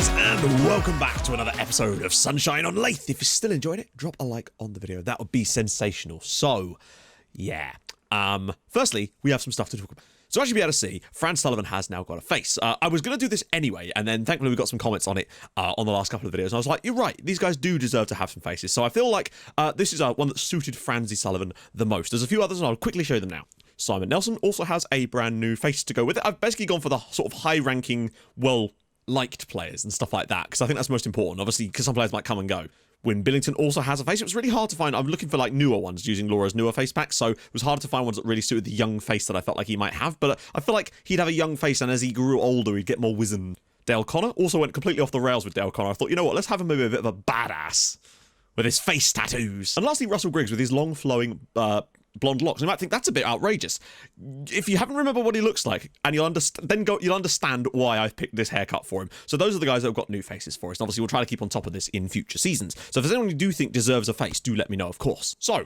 guys, and welcome back to another episode of Sunshine on Leyth. If you're still enjoying it, drop a like on the video. That would be sensational. So, yeah. Firstly, we have some stuff to talk about. So as you'll be able to see, Fran Sullivan has now got a face. I was going to do this anyway, and then thankfully we got some comments on it on the last couple of videos. And I was like, you're right, these guys do deserve to have some faces. So I feel like this is one that suited Franzy Sullivan the most. There's a few others, and I'll quickly show them now. Simon Nelson also has a brand new face to go with it. I've basically gone for the sort of high-ranking, well-liked players and stuff like that, because I think that's most important, obviously, because some players might come and go. When Billington also has a face, it was really hard to find. I'm looking for like newer ones using Laura's newer face pack, so it was hard to find ones that really suited the young face that I felt like he might have, but I feel like he'd have a young face, and as he grew older, he'd get more wizened. Dale Connor also went completely off the rails with Dale Connor. I thought, you know what, let's have him maybe a bit of a badass with his face tattoos. And lastly, Russell Griggs with his long flowing blonde locks. You might think that's a bit outrageous. If you haven't remembered what he looks like, and you'll understand why I've picked this haircut for him. So those are the guys that have got new faces for us. And obviously, we'll try to keep on top of this in future seasons. So if there's anyone you do think deserves a face, do let me know, of course. So,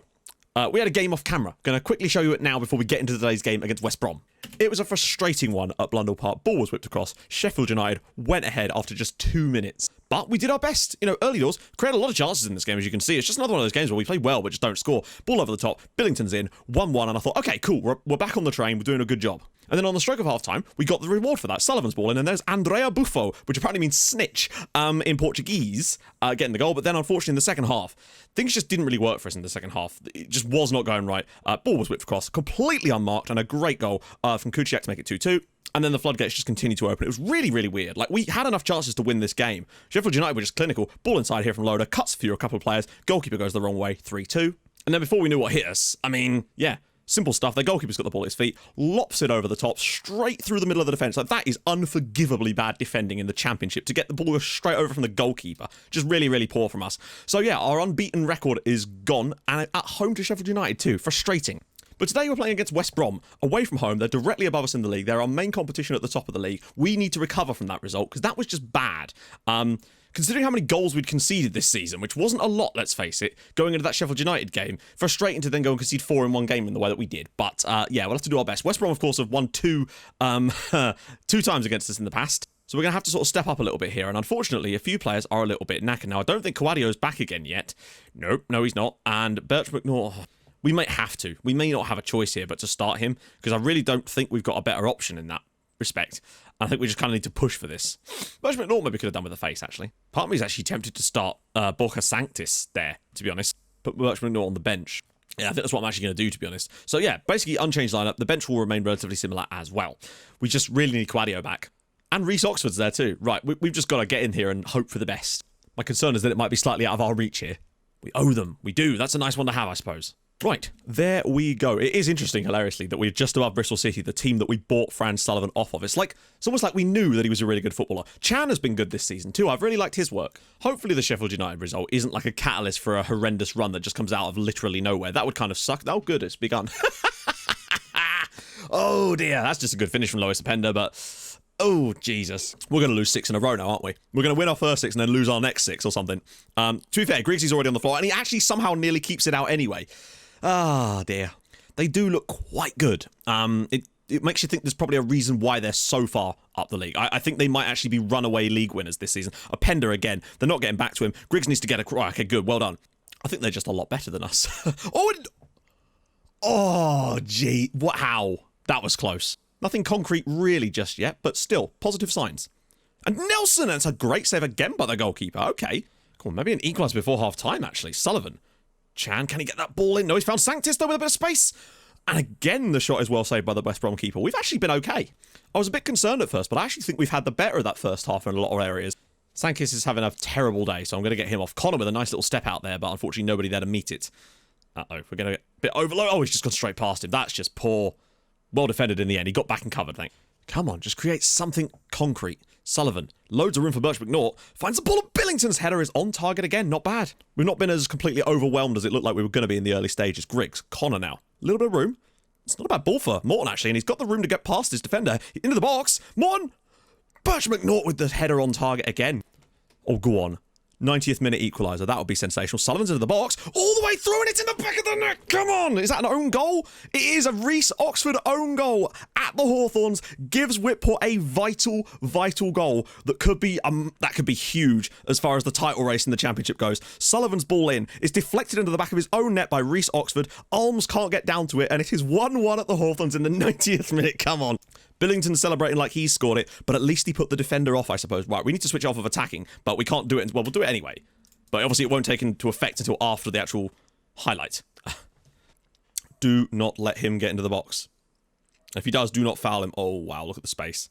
we had a game off camera. Going to quickly show you it now before we get into today's game against West Brom. It was a frustrating one at Blundell Park. Ball was whipped across. Sheffield United went ahead after just 2 minutes. But we did our best. You know, early doors, created a lot of chances in this game, as you can see. It's just another one of those games where we play well, but just don't score. Ball over the top. Billington's in. 1-1. And I thought, okay, cool. We're back on the train. We're doing a good job. And then on the stroke of half-time, we got the reward for that. Sullivan's ball in, and there's Andrea Buffo, which apparently means snitch in Portuguese, getting the goal. But then, unfortunately, in the second half, things just didn't really work for us in the second half. It just was not going right. Ball was whipped across, completely unmarked, and a great goal from Kuciak to make it 2-2. And then the floodgates just continued to open. It was really, really weird. Like, we had enough chances to win this game. Sheffield United were just clinical. Ball inside here from Loader, cuts through a couple of players. Goalkeeper goes the wrong way, 3-2. And then before we knew what hit us, I mean, yeah, simple stuff. The goalkeeper's got the ball at his feet, lops it over the top, straight through the middle of the defence. Like, that is unforgivably bad defending in the Championship, to get the ball straight over from the goalkeeper. Just really, really poor from us. So yeah, our unbeaten record is gone, and at home to Sheffield United too. Frustrating. But today we're playing against West Brom, away from home. They're directly above us in the league. They're our main competition at the top of the league. We need to recover from that result, because that was just bad. Considering how many goals we'd conceded this season, which wasn't a lot, let's face it, going into that Sheffield United game, frustrating to then go and concede 4 in one game in the way that we did. But yeah, we'll have to do our best. West Brom, of course, have won two times against us in the past. So we're going to have to sort of step up a little bit here. And unfortunately, a few players are a little bit knackered. Now, I don't think Coadio's back again yet. Nope, no, he's not. And Birch McNaught, we might have to. We may not have a choice here but to start him, because I really don't think we've got a better option in that respect. I think we just kind of need to push for this. Birch McNaught maybe could have done with a face, actually. Part of me is actually tempted to start Borja Sanctis there, to be honest. Put Birch McNaught on the bench. Yeah, I think that's what I'm actually going to do, to be honest. So yeah, basically unchanged lineup. The bench will remain relatively similar as well. We just really need Coadio back. And Reece Oxford's there too. Right, we've just got to get in here and hope for the best. My concern is that it might be slightly out of our reach here. We owe them. We do. That's a nice one to have, I suppose. Right, there we go. It is interesting, hilariously, that we're just above Bristol City, the team that we bought Fran Sullivan off of. It's almost like we knew that he was a really good footballer. Chan has been good this season too. I've really liked his work. Hopefully the Sheffield United result isn't like a catalyst for a horrendous run that just comes out of literally nowhere. That would kind of suck. Oh, good, it's begun. Oh dear, that's just a good finish from Lois Apenda, but oh, Jesus. We're going to lose 6 in a row now, aren't we? We're going to win our first 6 and then lose our next 6 or something. To be fair, Griggsy's already on the floor, and he actually somehow nearly keeps it out anyway. Ah, dear. They do look quite good. It makes you think there's probably a reason why they're so far up the league. I think they might actually be runaway league winners this season. Apenda again. They're not getting back to him. Griggs needs to get a... Oh, okay, good. Well done. I think they're just a lot better than us. Oh, gee. What? How? That was close. Nothing concrete really just yet, but still, positive signs. And Nelson! It's a great save again by the goalkeeper. Okay. Come on, maybe an equaliser before half-time, actually. Sullivan. Chan, can he get that ball in? No, he's found Sanctis, though, with a bit of space. And again, the shot is well saved by the West Brom keeper. We've actually been okay. I was a bit concerned at first, but I actually think we've had the better of that first half in a lot of areas. Sanctis is having a terrible day, so I'm going to get him off. Connor with a nice little step out there, but unfortunately nobody there to meet it. Uh-oh, we're going to get a bit overload. Oh, he's just gone straight past him. That's just poor. Well defended in the end. He got back and covered, thank you. Come on, just create something concrete. Sullivan, loads of room for Birch McNaught, finds the ball, and Billington's header is on target again. Not bad. We've not been as completely overwhelmed as it looked like we were going to be in the early stages. Griggs, Connor now. A little bit of room. It's not a bad ball for Morton, actually, and he's got the room to get past his defender. Into the box. Morton! Birch McNaught with the header on target again. Oh, go on. 90th minute equaliser. That would be sensational. Sullivan's into the box. All the way through, and it's in the back of the net. Come on. Is that an own goal? It is a Reece Oxford own goal. at the Hawthorns gives Whitport a vital goal that could be huge as far as the title race in the championship goes. Sullivan's ball in is deflected into the back of his own net by Reece Oxford. Alms can't get down to it, and it is 1-1 at the Hawthorns in the 90th minute. Come on. Billington celebrating like he scored it, but at least he put the defender off, I suppose. Right, we need to switch off of attacking, but we can't do it. Well, we'll do it anyway. But obviously it won't take into effect until after the actual highlight. Do not let him get into the box. If he does, do not foul him. Oh, wow, look at the space.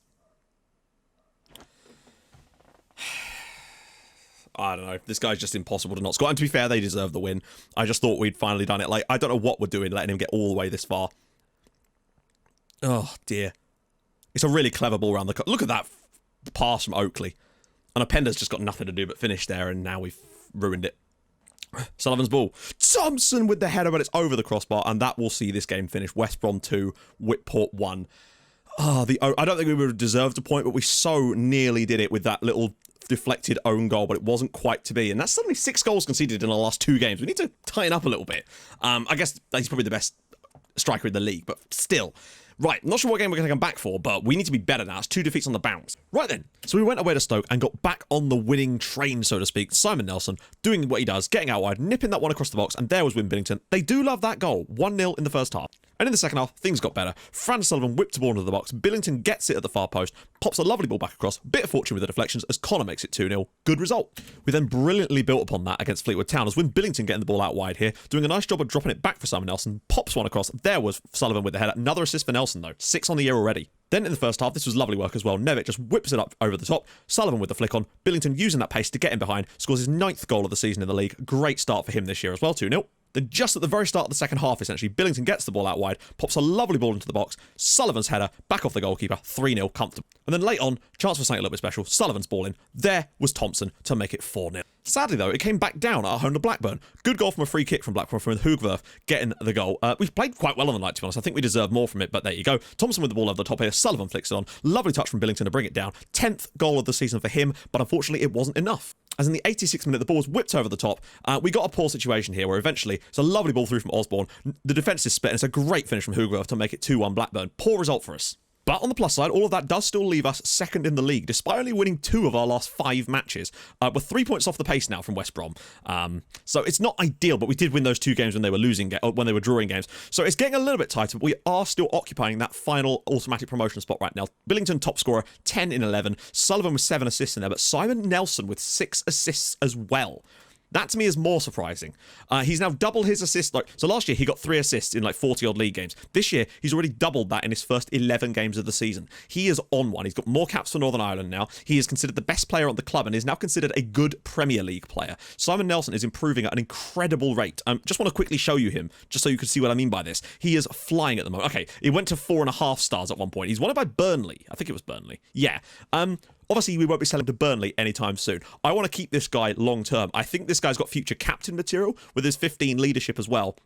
I don't know. This guy's just impossible to not score. And to be fair, they deserve the win. I just thought we'd finally done it. Like, I don't know what we're doing, letting him get all the way this far. Oh, dear. It's a really clever ball around the... Look at that pass from Oakley. And Openda's just got nothing to do but finish there, and now we've ruined it. Sullivan's ball. Thompson with the header, but it's over the crossbar, and that will see this game finish. West Brom 2, Whitport 1. I don't think we would have deserved a point, but we so nearly did it with that little deflected own goal, but it wasn't quite to be. And that's suddenly 6 goals conceded in the last 2 games. We need to tighten up a little bit. I guess he's probably the best striker in the league, but still. Right, not sure what game we're going to come back for, but we need to be better now. It's 2 defeats on the bounce. Right then, so we went away to Stoke and got back on the winning train, so to speak. Simon Nelson doing what he does, getting out wide, nipping that one across the box, and there was Win Billington. They do love that goal. 1-0 in the first half. And in the second half, things got better. Fran Sullivan whipped the ball into the box. Billington gets it at the far post, pops a lovely ball back across. Bit of fortune with the deflections as Connor makes it 2-0. Good result. We then brilliantly built upon that against Fleetwood Town as Win Billington getting the ball out wide here, doing a nice job of dropping it back for Simon Nelson. Pops one across. There was Sullivan with the header. Another assist for Nelson, though. 6 on the year already. Then in the first half, this was lovely work as well. Nevitt just whips it up over the top. Sullivan with the flick on. Billington using that pace to get in behind. Scores his 9th goal of the season in the league. Great start for him this year as well, 2-0. Then just at the very start of the second half, essentially, Billington gets the ball out wide, pops a lovely ball into the box. Sullivan's header, back off the goalkeeper, 3-0, comfortable. And then late on, chance for something a little bit special. Sullivan's ball in. There was Thompson to make it 4-0. Sadly, though, it came back down at home to Blackburn. Good goal from a free kick from Blackburn from Hoogwerth getting the goal. We've played quite well on the night, to be honest. I think we deserve more from it, but there you go. Thompson with the ball over the top here. Sullivan flicks it on. Lovely touch from Billington to bring it down. 10th goal of the season for him, but unfortunately it wasn't enough. As in the 86th minute, the ball was whipped over the top. We got a poor situation here where eventually it's a lovely ball through from Osborne. The defence is split and it's a great finish from Hoogwerth to make it 2-1 Blackburn. Poor result for us. But on the plus side, all of that does still leave us second in the league, despite only winning 2 of our last 5 matches. We're 3 points off the pace now from West Brom. So it's not ideal, but we did win those 2 games when they were when they were drawing games. So it's getting a little bit tighter, but we are still occupying that final automatic promotion spot right now. Billington top scorer, 10 in 11. Sullivan with 7 assists in there, but Simon Nelson with 6 assists as well. That to me is more surprising. He's now doubled his assists. So last year he got 3 assists in like 40-odd league games. This year he's already doubled that in his first 11 games of the season. He is on one. He's got more caps for Northern Ireland now. He is considered the best player on the club and is now considered a good Premier League player. Simon Nelson is improving at an incredible rate. Just want to quickly show you him, just so you can see what I mean by this. He is flying at the moment. Okay, he went to 4.5 stars at one point. He's won it by Burnley. I think it was Burnley. Yeah. Obviously, we won't be selling to Burnley anytime soon. I want to keep this guy long term. I think this guy's got future captain material with his 15 leadership as well.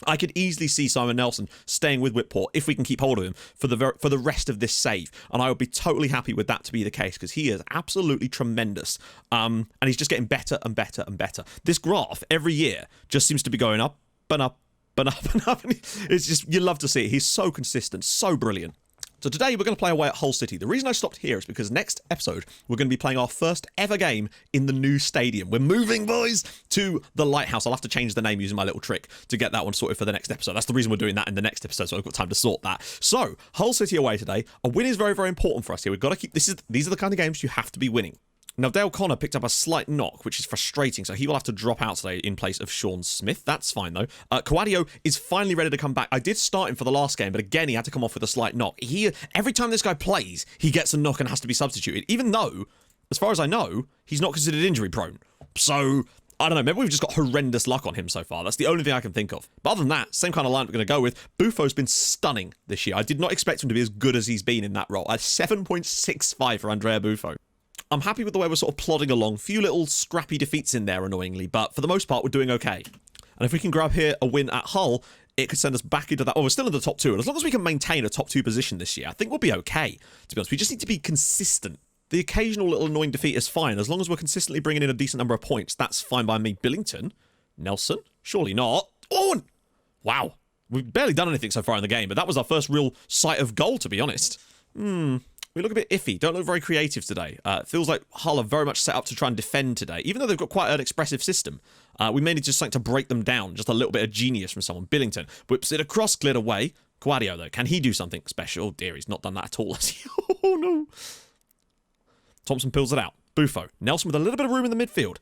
I could easily see Simon Nelson staying with Whitport if we can keep hold of him for the rest of this save. And I would be totally happy with that to be the case because he is absolutely tremendous. And he's just getting better and better and better. This graph every year just seems to be going up and up and up and up. It's just, you love to see it. He's so consistent, so brilliant. So today we're going to play away at Hull City. The reason I stopped here is because next episode we're going to be playing our first ever game in the new stadium. We're moving, boys, to the Lighthouse. I'll have to change the name using my little trick to get that one sorted for the next episode. That's the reason we're doing that in the next episode, so I've got time to sort that. So, Hull City away today. A win is very, very important for us here. We've got to keep... These are the kind of games you have to be winning. Now, Dale Connor picked up a slight knock, which is frustrating, so he will have to drop out today in place of Sean Smith. That's fine, though. Coadio is finally ready to come back. I did start him for the last game, but again, he had to come off with a slight knock. Every time this guy plays, he gets a knock and has to be substituted, even though, as far as I know, he's not considered injury-prone. So, I don't know, maybe we've just got horrendous luck on him so far. That's the only thing I can think of. But other than that, same kind of line we're going to go with. Buffo's been stunning this year. I did not expect him to be as good as he's been in that role. A 7.65 for Andrea Buffo. I'm happy with the way we're sort of plodding along. Few little scrappy defeats in there, annoyingly, but for the most part, we're doing okay. And if we can grab here a win at Hull, it could send us back into that. Oh, we're still in the top 2, and as long as we can maintain a top 2 position this year, I think we'll be okay, to be honest. We just need to be consistent. The occasional little annoying defeat is fine. As long as we're consistently bringing in a decent number of points, that's fine by me. Billington? Nelson? Surely not. Oh! Wow. We've barely done anything so far in the game, but that was our first real sight of goal, to be honest. We look a bit iffy. Don't look very creative today. It feels like Hull are very much set up to try and defend today, even though they've got quite an expressive system. We may need just something to break them down. Just a little bit of genius from someone. Billington whips it across, cleared away. Quadio, though, can he do something special? Oh, dear, he's not done that at all. Oh, no. Thompson pulls it out. Buffo. Nelson with a little bit of room in the midfield.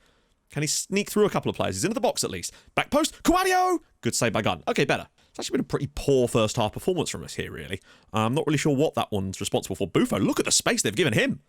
Can he sneak through a couple of players? He's into the box, at least. Back post. Quadio! Good save by Gunn. Okay, better. It's actually been a pretty poor first half performance from us here, really. I'm not really sure what that one's responsible for. Buffo, look at the space they've given him.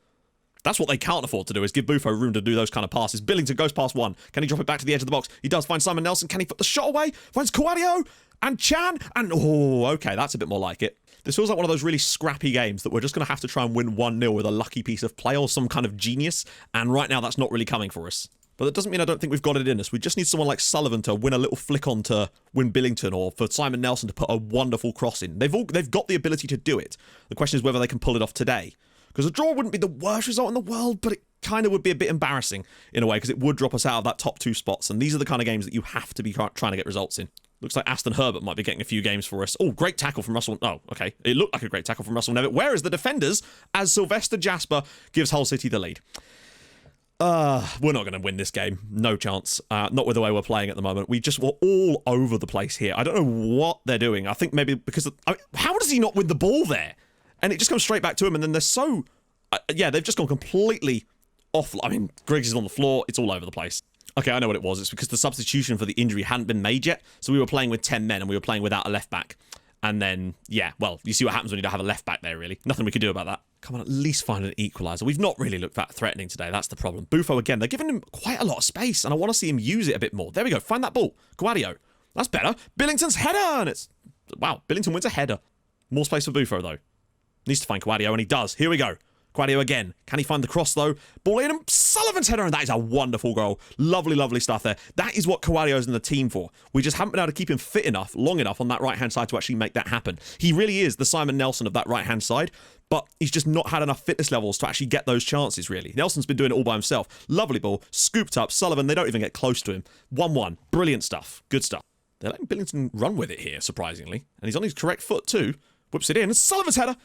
That's what they can't afford to do, is give Buffo room to do those kind of passes. Billington goes past one. Can he drop it back to the edge of the box? He does find Simon Nelson. Can he put the shot away? Finds Quadio and Chan. And, oh, okay, that's a bit more like it. This feels like one of those really scrappy games that we're just going to have to try and win 1-0 with a lucky piece of play or some kind of genius. And right now, that's not really coming for us. But that doesn't mean I don't think we've got it in us. We just need someone like Sullivan to win a little flick on to win Billington, or for Simon Nelson to put a wonderful cross in. They've got the ability to do it. The question is whether they can pull it off today. Because a draw wouldn't be the worst result in the world, but it kind of would be a bit embarrassing in a way, because it would drop us out of that top 2 spots. And these are the kind of games that you have to be trying to get results in. Looks like Aston Herbert might be getting a few games for us. Oh, great tackle from Russell. Oh, okay. It looked like a great tackle from Russell Nevitt. Where is the defenders as Sylvester Jasper gives Hull City the lead? We're not going to win this game. No chance. Not with the way we're playing at the moment. We're all over the place here. I don't know what they're doing. I think maybe because... how does he not win the ball there? And it just comes straight back to him, and then they're so... yeah, they've just gone completely off. I mean, Griggs is on the floor. It's all over the place. Okay, I know what it was. It's because the substitution for the injury hadn't been made yet. So we were playing with 10 men, and we were playing without a left back. And then, yeah, well, you see what happens when you don't have a left back there, really. Nothing we could do about that. Come on, at least find an equaliser. We've not really looked that threatening today. That's the problem. Buffo again. They're giving him quite a lot of space, and I want to see him use it a bit more. There we go. Find that ball. Quadio. That's better. Billington's header, and it's... wow, Billington wins a header. More space for Buffo, though. Needs to find Quadio, and he does. Here we go. Quadio again. Can he find the cross, though? Ball in, and Sullivan's header, and that is a wonderful goal. Lovely, lovely stuff there. That is what Quadio's in the team for. We just haven't been able to keep him fit enough, long enough on that right-hand side to actually make that happen. He really is the Simon Nelson of that right-hand side, but he's just not had enough fitness levels to actually get those chances, really. Nelson's been doing it all by himself. Lovely ball. Scooped up. Sullivan, they don't even get close to him. 1-1. Brilliant stuff. Good stuff. They're letting Billington run with it here, surprisingly. And he's on his correct foot, too. Whips it in. Sullivan's header.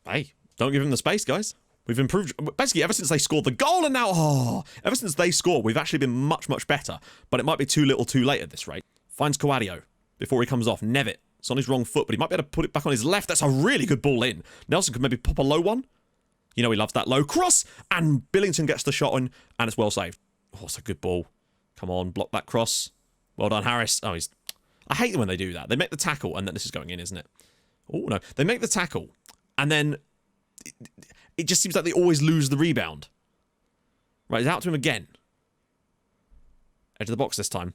Hey, don't give him the space, guys. We've improved, basically, ever since they scored the goal, and now, ever since they scored, we've actually been much, much better. But it might be too little too late at this rate. Finds Quadio before he comes off. Nevitt. It's on his wrong foot, but he might be able to put it back on his left. That's a really good ball in. Nelson could maybe pop a low one. You know he loves that low cross. And Billington gets the shot on, and it's well saved. Oh, it's a good ball. Come on, block that cross. Well done, Harris. Oh, I hate when they do that. They make the tackle, and then this is going in, isn't it? Oh, no. They make the tackle, and then... it just seems like they always lose the rebound. Right, he's out to him again. Edge of the box this time.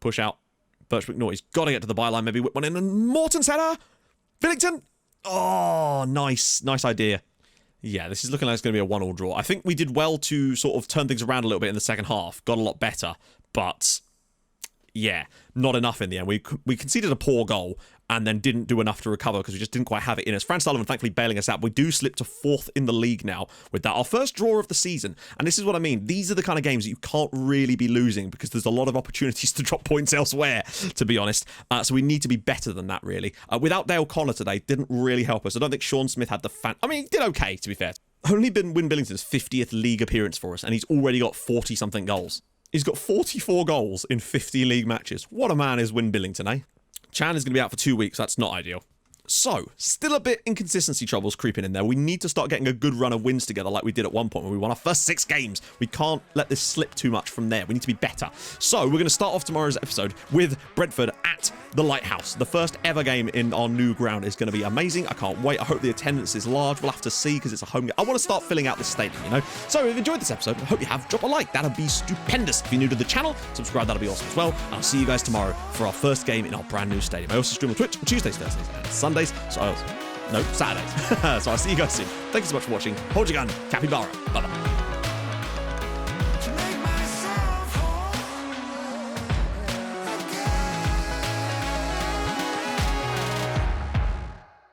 Push out. Birch McNaught. He's got to get to the byline. Maybe whip one in. And Morton's header. Billington. Oh, nice. Nice idea. Yeah, this is looking like it's going to be a 1-1 draw. I think we did well to sort of turn things around a little bit in the second half. Got a lot better. But, yeah, not enough in the end. We conceded a poor goal and then didn't do enough to recover because we just didn't quite have it in us. Fran Sullivan thankfully bailing us out. We do slip to 4th in the league now with that. Our first draw of the season. And this is what I mean. These are the kind of games that you can't really be losing because there's a lot of opportunities to drop points elsewhere, to be honest. So we need to be better than that, really. Without Dale Connor today, didn't really help us. I don't think Sean Smith had the I mean, he did okay, to be fair. Only been Win Billington's 50th league appearance for us, and he's already got 40-something goals. He's got 44 goals in 50 league matches. What a man is Win Billington, eh? Chan is going to be out for 2 weeks. That's not ideal. So, still a bit inconsistency troubles creeping in there. We need to start getting a good run of wins together like we did at one point when we won our first 6 games. We can't let this slip too much from there. We need to be better. So, we're going to start off tomorrow's episode with Brentford at the Lighthouse. The first ever game in our new ground is going to be amazing. I can't wait. I hope the attendance is large. We'll have to see because it's a home game. I want to start filling out this stadium, you know? So, if you've enjoyed this episode, I hope you have. Drop a like. That'd be stupendous. If you're new to the channel, subscribe. That'll be awesome as well. I'll see you guys tomorrow for our first game in our brand new stadium. I also stream on Twitch on Tuesdays, Thursdays, and Sundays. So, no, Saturdays. So I'll see you guys soon. Thank you so much for watching. Hold your gun. Capybara. Bye-bye.